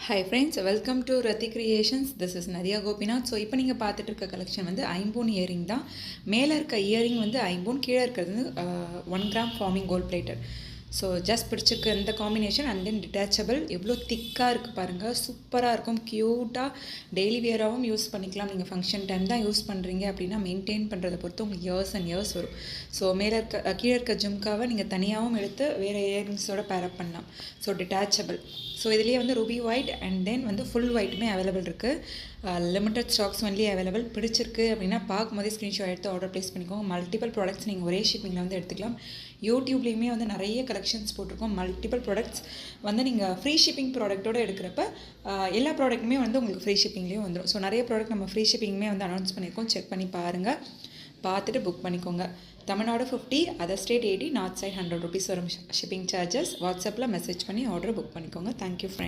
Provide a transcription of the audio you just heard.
Hi friends, welcome to Rathi creations. This is Nadiya Gopinath. So இப்போ நீங்கள் பார்த்துட்டு இருக்க கலெக்ஷன் வந்து ஐம்பூன் இயரிங் தான். மேலே இருக்க இயரிங் வந்து ஐம்பூன், கீழே இருக்கிறது வந்து 1 gram forming gold plated. So just பிடிச்சிருக்க இந்த காம்பினேஷன் அண்ட் தென் டிட்டாச்சபிள். எவ்வளோ திக்காக இருக்குது பாருங்கள், சூப்பராக இருக்கும், க்யூட்டாக டெய்லி வியராகவும் யூஸ் பண்ணிக்கலாம். நீங்கள் ஃபங்க்ஷன் டைம் தான் யூஸ் பண்ணுறீங்க அப்படின்னா மெயின்டைன் பண்ணுறதை பொறுத்து உங்களுக்கு இயர்ஸ் அண்ட் இயர்ஸ் வரும். ஸோ மேலே இருக்க கீழே இருக்க ஜும்காவை நீங்கள் தனியாகவும் எடுத்து வேறு இயரிங்ஸோட பேரப் பண்ணலாம். So detachable. ஸோ இதுலேயே வந்து ரூபி ஒயிட் அண்ட் தென் வந்து ஃபுல் ஒயிட்டுமே அவைலபிள் இருக்குது. Limited stocks only available. பிடிச்சிருக்கு அப்படின்னா பார்க்கும்போதே ஸ்க்ரீன்ஷாட் எடுத்து ஆர்டர் ப்ளேஸ் பண்ணிக்கோங்க. மல்டிபிள் ப்ராடக்ட்ஸ் நீங்கள் ஒரே ஷிப்பிங்கில் வந்து எடுத்துக்கலாம். யூடியூப்லேயுமே வந்து நிறைய கலெக்ஷன்ஸ் போட்டிருக்கோம். மல்டிபிள் ப்ராடக்ட்ஸ் வந்து நீங்கள் ஃப்ரீ ஷிப்பிங் ப்ராடக்ட்டோடு எடுக்கிறப்ப எல்லா ப்ராடக்ட்டுமே வந்து உங்களுக்கு ஃப்ரீ ஷிப்பிங்லேயும் வந்துடும். ஸோ நிறைய ப்ராடக்ட் நம்ம ஃப்ரீ ஷிப்பிங்குமே வந்து அனௌன்ஸ் பண்ணியிருக்கோம். செக் பண்ணி பாருங்கள், பார்த்துட்டு புக் பண்ணிக்கோங்க. Tamil Nadu 50, other state 80, north side 100 rupees வரும் ஷிப்பிங் சார்ஜஸ். வாட்ஸ்அப்பில் மெசேஜ் பண்ணி ஆர்டர் புக் பண்ணிக்கோங்க. Thank you friend.